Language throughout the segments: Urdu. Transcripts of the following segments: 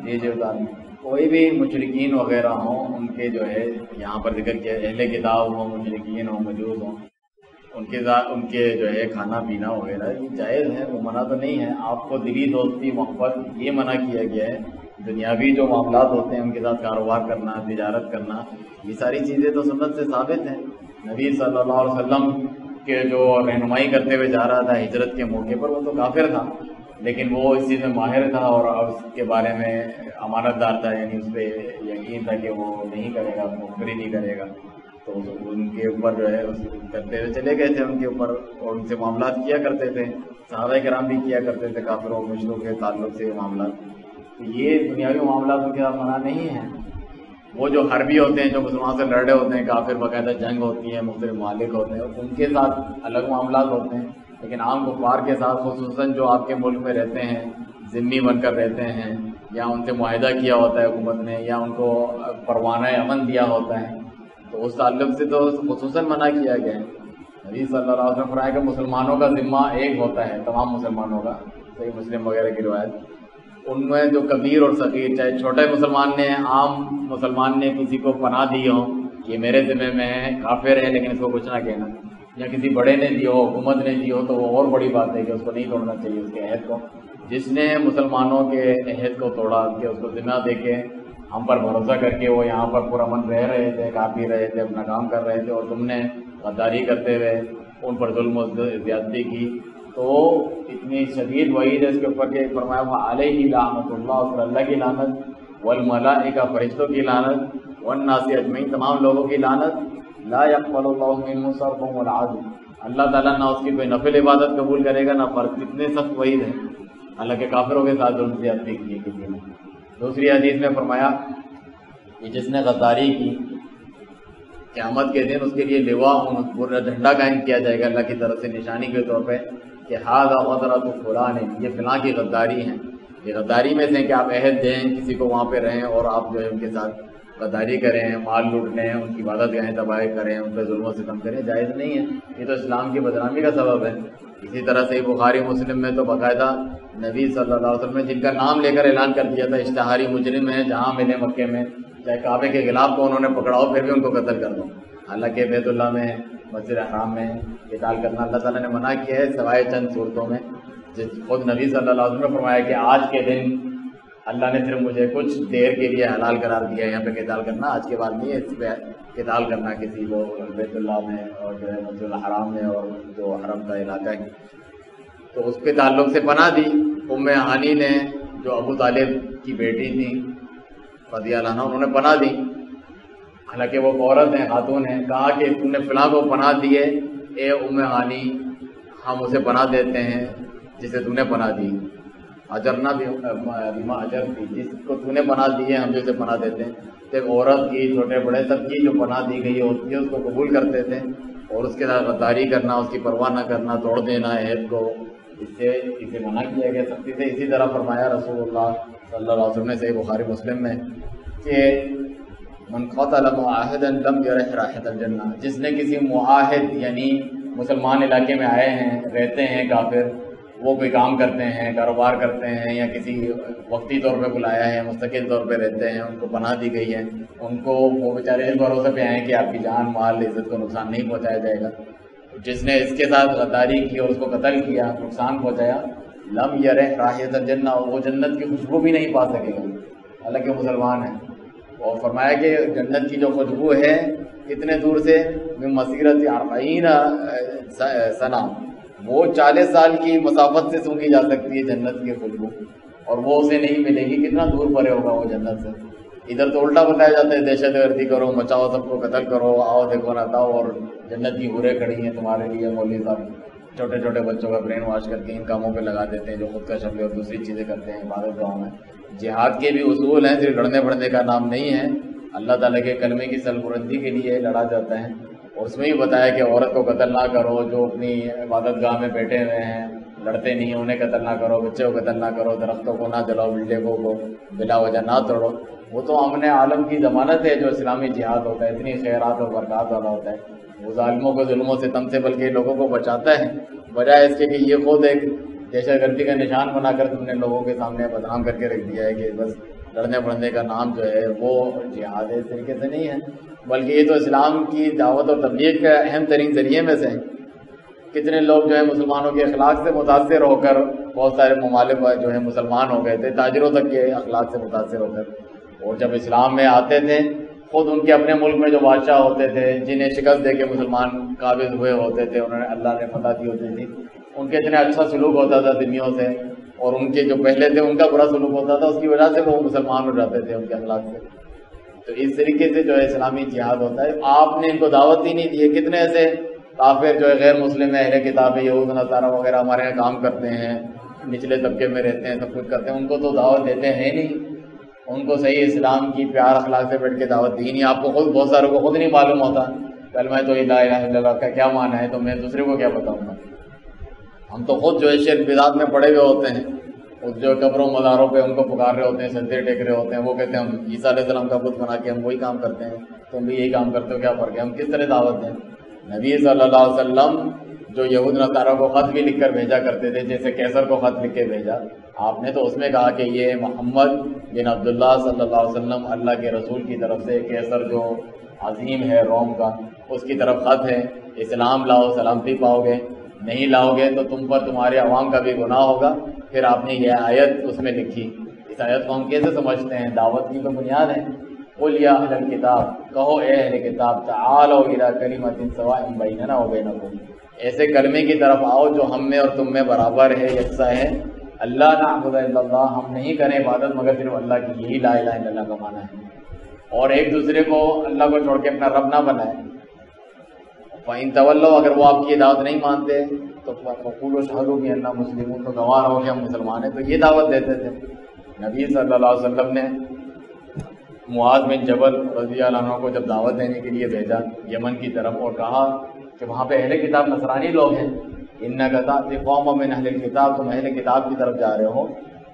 جی جی بتا دیں، کوئی بھی مشرکین وغیرہ ہوں ان کے جو ہے یہاں پر ذکر کیا اہل کتاب ہوں، مشرکین ہوں، مجوس ہوں، ان کے جو ہے کھانا پینا وغیرہ یہ جائز ہے، وہ منع تو نہیں ہے۔ آپ کو دلی دوستی محبت یہ منع کیا گیا ہے۔ دنیاوی جو معاملات ہوتے ہیں ان کے ساتھ کاروبار کرنا، تجارت کرنا، یہ ساری چیزیں تو سنت سے ثابت ہیں۔ نبی صلی اللہ علیہ وسلم کے جو رہنمائی کرتے ہوئے جا رہا تھا ہجرت کے موقع پر، وہ تو کافر تھا لیکن وہ اس چیز میں ماہر تھا اور اس کے بارے میں امانت دار تھا، یعنی اس پہ یقین تھا کہ وہ نہیں کرے گا، مخبری نہیں کرے گا، تو ان کے اوپر جو ہے کرتے ہوئے چلے گئے تھے ان کے اوپر، اور ان سے معاملات کیا کرتے تھے۔ صحابہ کرام بھی کیا کرتے تھے کافروں مشرکوں کے تعلق سے معاملات۔ یہ دنیاوی معاملات ان کے ساتھ منع نہیں ہے۔ وہ جو حربی ہوتے ہیں، جو مسلمان سے لڑ رہے ہوتے ہیں، کافر، باقاعدہ جنگ ہوتی ہے، مختلف ممالک ہوتے ہیں، ان کے ساتھ الگ معاملات ہوتے ہیں، لیکن عام کفار کے ساتھ، خصوصاً جو آپ کے ملک میں رہتے ہیں، ذمہ بن کر رہتے ہیں، یا ان سے معاہدہ کیا ہوتا ہے حکومت نے، یا ان کو پروانہ امن دیا ہوتا ہے، تو اس تعلق سے تو خصوصاً منع کیا گیا ہے۔ نبی صلی اللہ علیہ وسلم فرمایا کہ مسلمانوں کا ذمہ ایک ہوتا ہے، تمام مسلمانوں کا، صحیح مسلم وغیرہ کی روایت، ان میں جو کبیر اور صغیر، چاہے چھوٹے مسلمان نے، عام مسلمان نے کسی کو پناہ دی ہو کہ یہ میرے ذمہ میں ہے، کافر ہے لیکن اس کو کچھ نہ کہنا، یا کسی بڑے نے دی ہو، حکومت نے دی ہو، تو وہ اور بڑی بات ہے کہ اس کو نہیں توڑنا چاہیے اس کے عہد کو۔ جس نے مسلمانوں کے عہد کو توڑا، کہ اس کو ذمہ دے کے ہم پر بھروسہ کر کے وہ یہاں پر پرامن رہ رہے تھے، کھا پی رہے تھے، اپنا کام کر رہے تھے، اور تم نے غداری کرتے ہوئے ان پر ظلم و زیادتی کی، تو اتنی شدید وعید ہے اس کے اوپر کہ فرمایا علیہ لعنت اللہ، اس پر اللہ کی لعنت، والملائکہ، فرشتوں کی لعنت، والناس اجمعین، تمام لوگوں کی لعنت، لا یقبل اللہ منہ صرفا ولا عدل، اللہ تعالیٰ نہ اس کی کوئی نفل عبادت قبول کرے گا نہ فرض۔ کتنے سخت وعید ہے، حالانکہ کافروں کے ساتھ ظلم زیادتی کی ہے کسی نے۔ دوسری حدیث میں فرمایا کہ جس نے غداری کی، قیامت کے دن اس کے لیے لواء، پورا جھنڈا قائم کیا جائے گا اللہ کی طرف سے نشانی کے طور پہ کہ ھذا غدرۃ فلان، یہ فلاں کی غداری ہیں۔ یہ غداری میں سے کہ آپ عہد دیں کسی کو، وہاں پہ رہیں اور آپ جو ہے ان کے ساتھ غداری کریں، مال لوٹ لیں، ان کی عبادت گاہیں تباہ کریں، ان پہ ظلم و ستم کریں، جائز نہیں ہے۔ یہ تو اسلام کی بدنامی کا سبب ہے۔ اسی طرح سے بخاری مسلم میں تو باقاعدہ نبی صلی اللہ علیہ وسلم نے جن کا نام لے کر اعلان کر دیا تھا اشتہاری مجرم ہیں، جہاں ملے مکے میں، چاہے کعبے کے خلاف کو انہوں نے پکڑا ہو پھر بھی ان کو قتل کر دو۔ حالانکہ بیت اللہ میں، مسجد حرام میں قتال کرنا اللہ تعالیٰ نے منع کیا ہے، سوائے چند صورتوں میں۔ خود نبی صلی اللہ علیہ وسلم نے فرمایا کہ آج کے دن اللہ نے صرف مجھے کچھ دیر کے لیے حلال قرار دیا ہے یہاں پہ قتال کرنا، آج کے بعد نہیں ہے اس پہ قتال کرنا کسی کو بیت اللہ میں اور جو ہے مسجد الحرام میں اور جو حرم کا علاقہ ہے۔ تو اس کے تعلق سے پناہ دی ام ہانی نے، جو ابو طالب کی بیٹی تھی رضی اللہ عنہ، انہوں نے پناہ دی، حالانکہ وہ عورت ہیں، خاتون ہیں، کہا کہ تم نے فلاں کو پناہ دیے، اے ام ہانی، ہم اسے پناہ دیتے ہیں جسے تم نے پناہ دی، اجرنا بھی بما اجر تھی، جس کو تو نے پناہ دی ہے ہم جسے پناہ دیتے ہیں۔ تو ایک عورت کی، چھوٹے بڑے سب کی جو پناہ دی گئی ہوتی ہے اس کو قبول کرتے تھے، اور اس کے ساتھ غداری کرنا، اس کی پرواہ نہ کرنا، توڑ دینا عہد کو، اسے منع کیا گیا سختی سے۔ اسی طرح فرمایا رسول اللہ صلی اللہ علیہ وسلم نے صحیح بخاری مسلم میں کہ من قتل معاہدا لم یرح رائحۃ الجنہ، جس نے کسی معاہد، یعنی مسلمان علاقے میں آئے ہیں، رہتے ہیں کافر، وہ کوئی کام کرتے ہیں، کاروبار کرتے ہیں، یا کسی وقتی طور پہ بلایا ہے، مستقل طور پہ رہتے ہیں، ان کو پناہ دی گئی ہے، ان کو وہ بیچارے اس بھروسے پہ آئے کہ آپ کی جان مال عزت کو نقصان نہیں پہنچایا جائے گا، جس نے اس کے ساتھ غداری کی اور اس کو قتل کیا، نقصان پہنچایا، لم یرح رائحۃ الجنہ، وہ جنت کی خوشبو بھی نہیں پا سکے گا، حالانکہ مسلمان ہے۔ اور فرمایا کہ جنت کی جو خوشبو ہے کتنے دور سے، من مسیرت 40 سنہ، وہ 40 سال کی مسافت سے سونگھی جا سکتی ہے جنت کی خوشبو، اور وہ اسے نہیں ملے گی، کتنا دور پڑے ہوگا وہ جنت سے۔ ادھر تو الٹا بتایا جاتا ہے، دہشت گردی کرو، مچاؤ، سب کو قتل کرو، آؤ دیکھو نہ تاؤ، اور جنت کی حوریں کھڑی ہیں تمہارے لیے، مولوی صاحب چھوٹے چھوٹے بچوں کا برین واش کر کے ان کاموں پہ لگا دیتے ہیں جو خود کا شکل اور دوسری چیزیں کرتے ہیں عبادت گاہوں میں۔ جہاد کے بھی اصول ہیں، صرف لڑنے پڑنے کا نام نہیں ہے، اللہ تعالیٰ کے کلمے کی سربلندی کے لیے لڑا جاتا ہے، اور اس میں ہی بتایا کہ عورت کو قتل نہ کرو، جو اپنی عبادت گاہ میں بیٹھے ہوئے ہیں لڑتے نہیں ہیں انہیں قتل نہ کرو، بچے کو قتل نہ کرو، درختوں کو نہ جلاؤ، بلڈنگوں کو بلا وجہ نہ توڑو۔ وہ تو امن عالم کی ضمانت ہے جو اسلامی جہاد ہوتا ہے، اتنی خیرات اور برکات والا ہوتا ہے، وہ ظالموں کو ظلموں سے ستم سے بلکہ لوگوں کو بچاتا ہے، بجائے اس کے کہ یہ خود ایک دہشت گردی کا نشان بنا کر تم نے لوگوں کے سامنے بدنام کر کے رکھ دیا ہے کہ بس لڑنے پڑھنے کا نام جو ہے وہ جہاد اس طریقے سے نہیں ہے، بلکہ یہ تو اسلام کی دعوت اور تبلیغ کا اہم ترین ذریعے میں سے ہیں۔ کتنے لوگ جو ہے مسلمانوں کے اخلاق سے متاثر ہو کر بہت سارے ممالک جو ہے مسلمان ہو گئے تھے، تاجروں تک کے اخلاق سے متاثر ہو کر، اور جب اسلام میں آتے تھے خود ان کے اپنے ملک میں جو بادشاہ ہوتے تھے جنہیں شکست دے کے مسلمان قابض ہوئے ہوتے تھے، انہوں نے اللہ نے فتح دی ہوتی تھی، ان کے اتنا اچھا سلوک ہوتا تھا ذمیوں سے، اور ان کے جو پہلے تھے ان کا برا سلوک ہوتا تھا، اس کی وجہ سے وہ مسلمان ہو جاتے تھے ان کے اخلاق سے۔ تو اس طریقے سے جو ہے اسلامی جہاد ہوتا ہے۔ آپ نے ان کو دعوت ہی نہیں دی ہے۔ کتنے ایسے کافر جو ہے غیر مسلم ہے، اہل کتاب ہے، یہود نصارہ وغیرہ ہمارے یہاں کام کرتے ہیں، نچلے طبقے میں رہتے ہیں، سب کچھ کرتے ہیں، ان کو تو دعوت دیتے ہیں نہیں، ان کو صحیح اسلام کی پیار اخلاق سے بیٹھ کے دعوت دی نہیں۔ آپ کو خود بہت ساروں کو خود نہیں معلوم ہوتا کلمہ تو لا الہ الا اللہ کا کیا معنی ہے، تو میں دوسرے کو کیا بتاؤں گا۔ ہم تو خود جو ہے شرک بدعت میں پڑے ہوئے ہوتے ہیں، جو قبروں مزاروں پہ ان کو پکار رہے ہوتے ہیں، سجدے ٹیک رہے ہوتے ہیں، وہ کہتے ہیں ہم عیسیٰ علیہ السلام کا بت بنا کے ہم وہی کام کرتے ہیں، تم بھی یہی کام کرتے ہو، کیا فرق ہے؟ ہم کس طرح دعوت دیں؟ نبی صلی اللہ علیہ وسلم جو یہود نصارہ کو خط بھی لکھ کر بھیجا کرتے تھے، جیسے کیسر کو خط لکھ کے بھیجا، آپ نے تو اس میں کہا کہ یہ محمد بن عبداللہ صلی اللہ علیہ وسلم اللہ کے رسول کی طرف سے کیسر جو عظیم ہے روم کا، اس کی طرف خط ہے، اسلام لاؤ سلامتی پاؤ گے، نہیں لاؤ گے تو تم پر تمہارے عوام کا بھی گناہ ہوگا۔ پھر آپ نے یہ آیت اس میں لکھی۔ اس آیت کو ہم کیسے سمجھتے ہیں؟ دعوت کی تو بنیاد ہے۔ قل یا اہل الکتاب، کہو اے اہل کتاب، تعالوا الی کلمۃ سواء بیننا وبینکم، ایسے کلمے کی طرف آؤ جو ہم میں اور تم میں برابر ہے، یکساں ہے۔ اللہ نعبد الا اللہ، ہم نہیں کریں عبادت مگر صرف اللہ کی، یہی لا الہ الا اللہ کا معنی ہے، اور ایک دوسرے کو اللہ کو چھوڑ کے اپنا رب نہ بنائے۔ فَإِن تَوَلَّوْا، اگر وہ آپ کی دعوت نہیں مانتے تو فَقُولُوا اشْهَدُوا بِأَنَّا مُسْلِمُونَ، تو گواہ رہو کہ ہم مسلمان ہیں۔ تو یہ دعوت دیتے تھے۔ نبی صلی اللہ علیہ وسلم نے معاذ بن جبل رضی اللہ عنہ کو جب دعوت دینے کے لیے بھیجا یمن کی طرف، اور کہا کہ وہاں پہ اہل کتاب نصرانی لوگ ہیں، اِنَّكَ تَأْتِي قَوْمًا مِنْ أَهْلِ الْكِتَابِ، تم اہل کتاب کی طرف جا رہے ہو،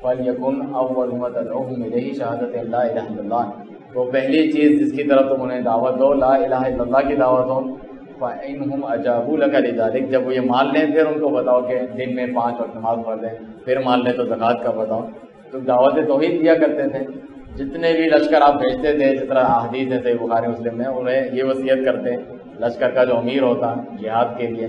فَلْيَكُنْ أَوَّلُ مَا تَدْعُوهُمْ إِلَيْهِ شَهَادَةُ أَن لَا إِلَٰهَ إِلَّا اللَّهُ، تو پہلی چیز جس کی طرف تم انہیں دعوت دو لا الہ الا اللہ کی دعوت ہو۔ فَإِنْهُمْ أَجَابُوا لَكَ لِذَلِكَ، جب وہ یہ مان لیں پھر ان کو بتاؤ کہ دن میں 5 وقت نماز پڑھ لیں، پھر مان لیں تو زکوٰۃ کا بتاؤ۔ تو دعوت توحید دیا کرتے تھے۔ جتنے بھی لشکر آپ بھیجتے تھے، جس طرح احادیث ہے صحیح بخاری مسلم میں، انہیں یہ وصیت کرتے لشکر کا جو امیر ہوتا جہاد کے لیے،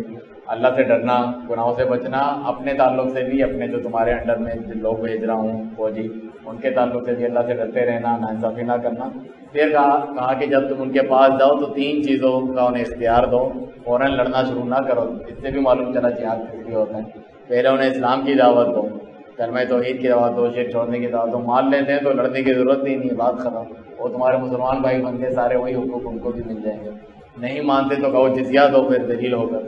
اللہ سے ڈرنا، گناہوں سے بچنا، اپنے تعلق سے بھی، اپنے جو تمہارے انڈر میں لوگ بھیج رہا ہوں فوجی، ان کے تعلق سے بھی اللہ سے ڈرتے رہنا، ناانصافی نہ کرنا۔ پھر کہا کہ جب تم ان کے پاس جاؤ تو 3 چیزوں کا انہیں اختیار دو، فوراً لڑنا شروع نہ کرو۔ اس سے بھی معلوم چلا جہاد کس لیے ہوتا ہے۔ پہلے انہیں اسلام کی دعوت دو، کلمہ توحید کی دعوت دو، شرک چھوڑنے کی دعوت دو، مان لیتے ہیں تو لڑنے کی ضرورت ہی نہیں، بات ختم، وہ تمہارے مسلمان بھائی بن کے سارے وہی حقوق ان کو بھی مل جائیں گے۔ نہیں مانتے تو کہو جزیہ دو، پھر ذلیل ہو کر،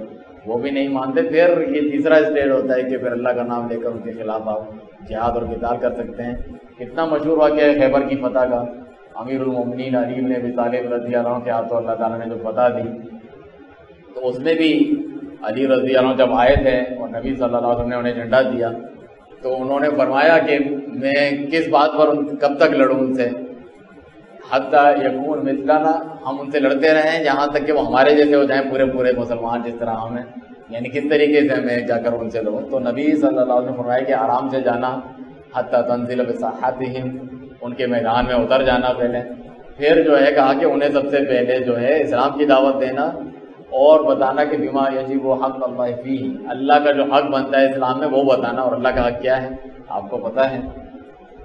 وہ بھی نہیں مانتے، پھر یہ تیسرا اسٹیج ہوتا ہے کہ پھر اللہ کا نام لے کر ان کے خلاف آپ جہاد اور قتال کر سکتے ہیں۔ کتنا مشہور واقعہ ہے خیبر کی فتح کا، امیر المومنین علی بن ابی طالب رضی اللہ عنہ کے ہاتھوں اللہ تعالیٰ نے جو فتح دی، تو اس میں بھی علی رضی اللہ عنہ جب آئے تھے اور نبی صلی اللہ علیہ وسلم نے انہیں جھنڈا دیا تو انہوں نے فرمایا کہ میں کس بات پر کب تک لڑوں ان سے، حتیٰ یکون مثلنا، ہم ان سے لڑتے رہیں یہاں تک کہ وہ ہمارے جیسے ہو جائیں، پورے پورے مسلمان جس طرح ہم ہیں، یعنی کس طریقے سے ہمیں جا کر ان سے لڑوں۔ تو نبی صلی اللہ علیہ وسلم نے فرمایا کہ آرام سے جانا، حتیٰ تنزل بساحتہم، ان کے میدان میں اتر جانا پہلے، پھر جو ہے کہا کہ انہیں سب سے پہلے جو ہے اسلام کی دعوت دینا اور بتانا کہ بما یجب حق اللہ فیہ، اللہ کا جو حق بنتا ہے اسلام میں وہ بتانا، اور اللہ کا حق کیا ہے آپ کو پتہ ہے۔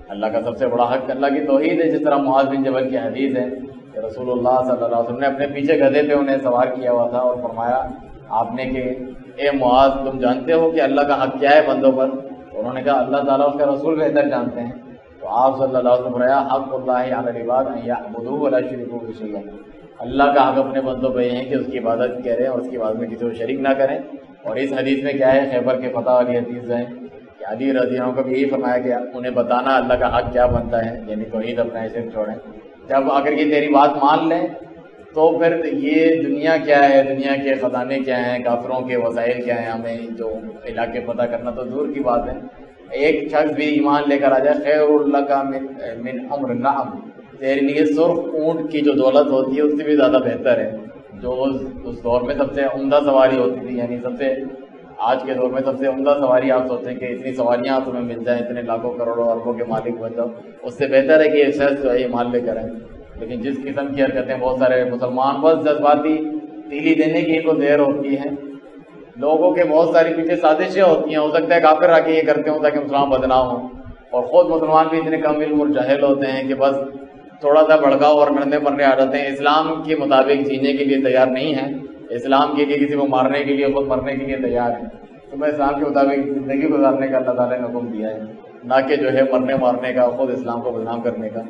اللہ کا سب سے بڑا حق اللہ کی توحید ہے، جس طرح معاذ بن جبل کی حدیث ہے کہ رسول اللہ صلی اللہ علیہ وسلم نے اپنے پیچھے گدھے پہ انہیں سوار کیا ہوا تھا اور فرمایا آپ نے کہ اے معاذ تم جانتے ہو کہ اللہ کا حق کیا ہے بندوں پر؟ انہوں نے کہا اللہ تعالیٰ اس کا رسول بہتر جانتے ہیں۔ تو آپ صلی اللہ علیہ وسلم نے فرمایا حق اللہ علی العباد ان یعبدوہ ولا یشرکوا بہ شیئا، اللہ کا حق اپنے بندوں پہ یہ ہے کہ اس کی عبادت کریں اور اس کی عبادت میں کسی کو شریک نہ کریں۔ اور اس حدیث میں کیا ہے، خیبر کے فتح والی حدیث ہے کہ علی رضی اللہ عنہ کو بھی یہی فرمایا کہ انہیں بتانا اللہ کا حق کیا بنتا ہے، یعنی توحید اپنا شرک چھوڑیں۔ جب اگر یہ تیری بات مان لیں تو پھر یہ دنیا کیا ہے، دنیا کے خزانے کیا ہیں، کافروں کے وسائل کیا ہیں، ہمیں جو علاقے فتح کرنا تو دور کی بات ہے، ایک شخص بھی ایمان لے کر آ جائے، خیر لک من عمر النعم، تیرے لیے سرخ اونٹ کی جو دولت ہوتی ہے اس سے بھی زیادہ بہتر ہے، جو اس دور میں سب سے عمدہ سواری ہوتی تھی، یعنی سب سے آج کے دور میں سب سے عمدہ سواری آپ سوچیں کہ اتنی سواریاں تمہیں مل جائیں، اتنے لاکھوں کروڑوں اربوں کے مالک بن جاؤ، اس سے بہتر ہے کہ ایک شخص جو ہے یہ مال لے کر آئے۔ لیکن جس قسم کی حرکتیں بہت سارے مسلمان بس جذباتی تیلی دینے کی ان کو دیر ہوتی ہے، لوگوں کے بہت ساری پیچھے سازشیں ہوتی ہیں، ہو سکتا ہے کافر آ کے یہ کرتے ہوں تاکہ مسلمان بدنام ہوں، اور خود مسلمان بھی اتنے کم علم اور جاہل ہوتے ہیں کہ بس تھوڑا سا بھڑکاؤ اور مرنے مرنے آ جاتے ہیں، اسلام کے مطابق جینے کے لیے تیار نہیں ہیں، اسلام کے لیے کسی کو مارنے کے لیے خود مرنے کے لیے تیار ہیں۔ تو میں اسلام کے مطابق زندگی گزارنے کا اللہ تعالیٰ نے حکم دیا ہے، نہ کہ جو ہے مرنے مارنے کا، خود اسلام کو بدنام کرنے کا۔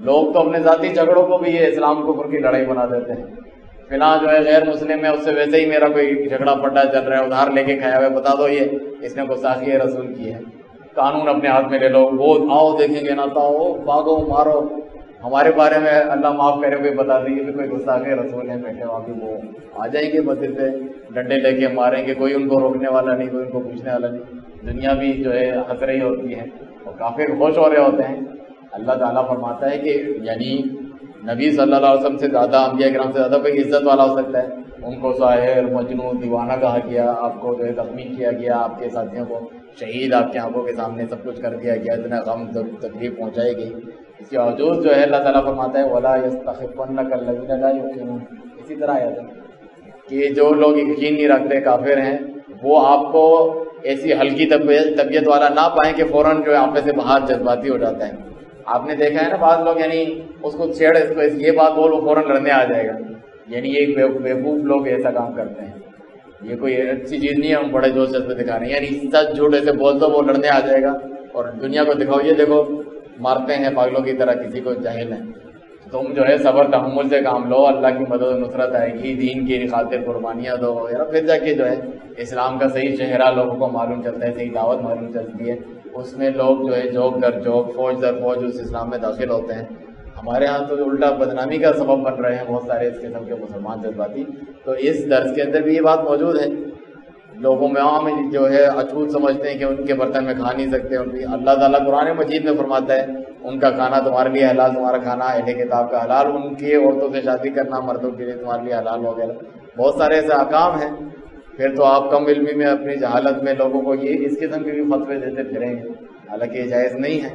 لوگ تو اپنے ذاتی جھگڑوں کو بھی یہ اسلام کو کی لڑائی بنا دیتے ہیں، فلاں جو ہے غیر مسلم ہے، اس سے ویسے ہی میرا کوئی جھگڑا پڑا چل رہا ہے، ادھار لے کے کھایا ہوا ہے، بتا دو یہ اس نے گستاخی رسول کی ہے، قانون اپنے ہاتھ میں لے لو، وہ آؤ دیکھیں گے نہ تو آؤ، بھاگو مارو، ہمارے بارے میں اللہ معاف کرے کوئی بتا دیجیے کہ کوئی گستاخی رسول ہے، بیٹھے وہاں بھی وہ آ جائیں گے مسجد پہ ڈنڈے لے کے ماریں گے، کوئی ان کو روکنے والا نہیں، کوئی ان کو پوچھنے والا نہیں، دنیا بھی جو ہے ہنس رہی ہوتی ہے اور کافر خوش ہو رہے ہوتے ہیں۔ اللہ تعالیٰ فرماتا ہے کہ یعنی نبی صلی اللہ علیہ وسلم سے زیادہ، انبیاء کرام سے زیادہ کوئی عزت والا ہو سکتا ہے؟ ان کو ساحر، مجنون، دیوانہ کہا گیا، آپ کو جو ہے زخمی کیا گیا، آپ کے ساتھیوں کو شہید آپ کی آنکھوں کے سامنے سب کچھ کر دیا گیا، اتنا غم تکلیف پہنچائی گئی، اس کے باوجود جو ہے اللہ تعالیٰ فرماتا ہے وَلَا يَسْتَخِفَنَّكَ الَّذِينَ لَا يُؤْمِنُونَ۔ اسی طرح آیت ہے کہ جو لوگ یقین نہیں رکھتے، کافر ہیں، وہ آپ کو ایسی ہلکی طبیعت والا نہ پائیں کہ فوراً جو ہے آپ میں سے باہر جذباتی ہو جاتا ہے۔ آپ نے دیکھا ہے نا بعض لوگ یعنی اس کو چھیڑ، اس کو یہ بات بول، وہ فوراً لڑنے آ جائے گا، یعنی یہ بیوقوف لوگ ایسا کام کرتے ہیں، یہ کوئی اچھی چیز نہیں ہے، ہم بڑے جوش جذبے دکھا رہے ہیں، یعنی سچ جھوٹ ایسے بول دو وہ لڑنے آ جائے گا اور دنیا کو دکھاؤ یہ دیکھو مارتے ہیں پاگلوں کی طرح کسی کو، جاہل ہیں۔ تم جو ہے صبر تحمل سے کام لو، اللہ کی مدد و نصرت آئے گی، دین کی خاطر قربانیاں دو وغیرہ، پھر جا کے جو ہے اسلام کا صحیح چہرہ لوگوں کو معلوم چلتا ہے، صحیح دعوت معلوم چلتی ہے، اس میں لوگ جو ہے جھوک در جھوک، فوج در فوج اس اسلام میں داخل ہوتے ہیں۔ ہمارے ہاں تو الٹا بدنامی کا سبب بن رہے ہیں بہت سارے اس قسم کے مسلمان جذباتی۔ تو اس درس کے اندر بھی یہ بات موجود ہے، لوگوں میں عام جو ہے اچھوت سمجھتے ہیں کہ ان کے برتن میں کھا نہیں سکتے، ان کی اللہ تعالیٰ قرآن مجید میں فرماتا ہے ان کا کھانا تمہارے لیے حلال، تمہارا کھانا اہل کتاب کا حلال، ان کی عورتوں سے شادی کرنا مردوں کے لیے تمہارے لیے حلال وغیرہ، بہت سارے ایسے احکام ہیں۔ پھر تو آپ کم علمی میں اپنی جہالت میں لوگوں کو یہ اس قسم کے بھی فتوے دیتے پھریں گے، حالانکہ یہ جائز نہیں ہے۔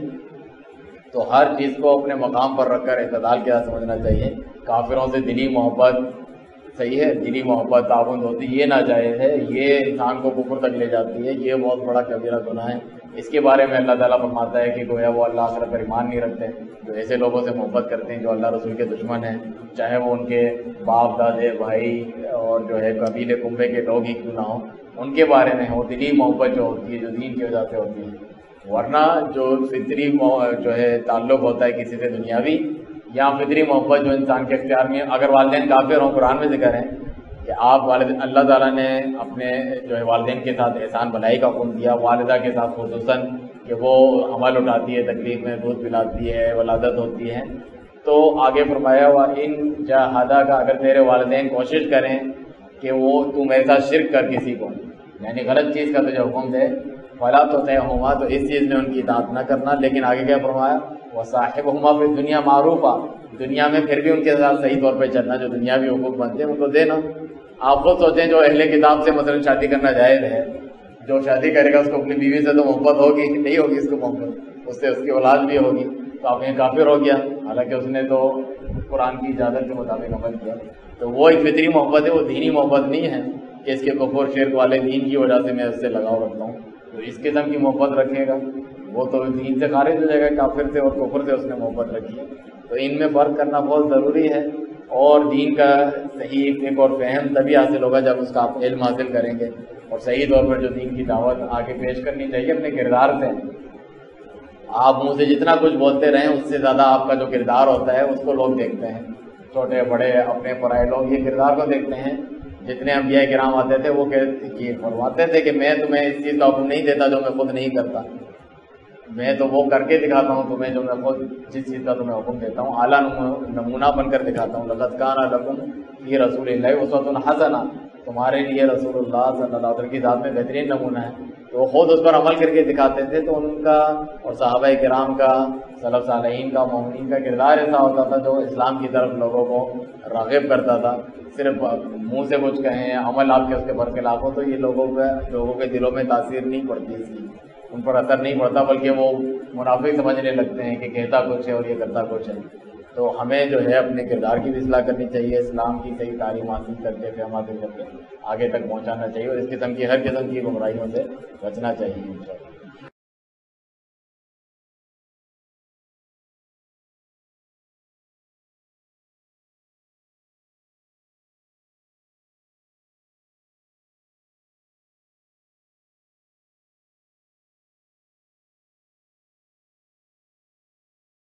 تو ہر چیز کو اپنے مقام پر رکھ کر اعتدال کے ساتھ سمجھنا چاہیے۔ کافروں سے دلی محبت صحیح ہے، دلی محبت تعاون ہوتی، یہ ناجائز ہے، یہ انسان کو کفر تک لے جاتی ہے، یہ بہت بڑا کبیرہ گناہ ہے۔ اس کے بارے میں اللہ تعالیٰ فرماتا ہے کہ گویا وہ اللہ آخرت پر ایمان نہیں رکھتے، جو ایسے لوگوں سے محبت کرتے ہیں جو اللہ رسول کے دشمن ہیں، چاہے وہ ان کے باپ دادے بھائی اور جو ہے قبیلے کنبے کے لوگ ہی کیوں نہ ہوں، ان کے بارے میں ہو دلی محبت جو ہوتی ہے، جو دین کی وجہ سے ہوتی ہے۔ ورنہ جو فطری جو ہے تعلق ہوتا ہے کسی سے دنیاوی یا فطری محبت جو انسان کے اختیار میں، اگر والدین کافر ہوں، قرآن میں ذکر ہے کہ آپ اللہ تعالیٰ نے اپنے جو ہے والدین کے ساتھ احسان بھلائی کا حکم دیا، والدہ کے ساتھ خصوصاً کہ وہ حمل اٹھاتی ہے، تکلیف میں دودھ پلاتی ہے، ولادت ہوتی ہے، تو آگے فرمایا ہوا ان جاہدہ کا، اگر تیرے والدین کوشش کریں کہ وہ تم ایسا شرک کر کسی کو، یعنی غلط چیز کا تجھے حکم دے، فلا تطعہما، تو اس چیز میں ان کی اطاعت نہ کرنا، لیکن آگے کیا فرمایا وصاحبہما فی الدنیا معروفا، دنیا میں پھر بھی ان کے ساتھ صحیح طور پہ چلنا، جو دنیاوی حقوق بنتے ہیں ان کو دینا۔ آپ خود سوچیں جو اہل کتاب سے مثلا شادی کرنا جائز ہے، جو شادی کرے گا اس کو اپنی بیوی سے تو محبت ہوگی نہیں ہوگی، اس کو محبت اس سے اس کی اولاد بھی ہوگی، تو آپ یہ کافر ہو گیا، حالانکہ اس نے تو قرآن کی اجازت کے مطابق عمل کیا۔ تو وہ ایک فطری محبت ہے، وہ دینی محبت نہیں ہے کہ اس کے کفر شرک والے دین کی وجہ سے میں اس سے لگاؤ رکھتا ہوں۔ تو اس قسم کی محبت رکھے گا وہ تو دین سے خارج ہو جائے گا، کافر سے اور کفر سے اس نے محبت رکھی ہے۔ تو ان میں فرق کرنا بہت ضروری ہے، اور دین کا صحیح فقہ اور فہم تبھی حاصل ہوگا جب اس کا آپ علم حاصل کریں گے، اور صحیح طور پر جو دین کی دعوت آگے پیش کرنی چاہیے اپنے کردار سے۔ آپ منہ سے جتنا کچھ بولتے رہیں اس سے زیادہ آپ کا جو کردار ہوتا ہے اس کو لوگ دیکھتے ہیں، چھوٹے بڑے اپنے پرائے لوگ یہ کردار کو دیکھتے ہیں۔ جتنے انبیاء کرام آتے تھے وہ فرماتے تھے کہ میں تمہیں اس چیز کا حکم نہیں دیتا جو میں خود نہیں کرتا، میں تو وہ کر کے دکھاتا ہوں تمہیں جو میں خود جس چیز کا تمہیں حکم دیتا ہوں، اعلیٰ نمونہ بن کر دکھاتا ہوں۔ لقد کان لکم فی رسول اللہ اسوۃ حسنہ، تمہارے لیے رسول اللہ صلی اللہ علیہ وسلم کی ذات میں بہترین نمونہ ہے، تو وہ خود اس پر عمل کر کے دکھاتے تھے. تو ان کا اور صحابہ کرام کا، سلف صالحین کا، مومنین کا کردار ایسا ہوتا تھا جو اسلام کی طرف لوگوں کو راغب کرتا تھا. صرف منہ سے کچھ کہیں، عمل آپ کے اس کے برخلاف ہو تو یہ لوگوں کے دلوں میں تاثیر نہیں پڑتی، اس کی ان پر اثر نہیں پڑتا، بلکہ وہ منافق سمجھنے لگتے ہیں کہ کہتا کچھ ہے اور یہ کرتا کچھ ہے. تو ہمیں جو ہے اپنے کردار کی بھی اصلاح کرنی چاہیے، اسلام کی صحیح تعلیم حاصل کر کے، فہم حاصل کر کے آگے تک پہنچانا چاہیے، اور اس قسم کی ہر قسم کی گمراہیوں سے بچنا چاہیے انشاءاللہ.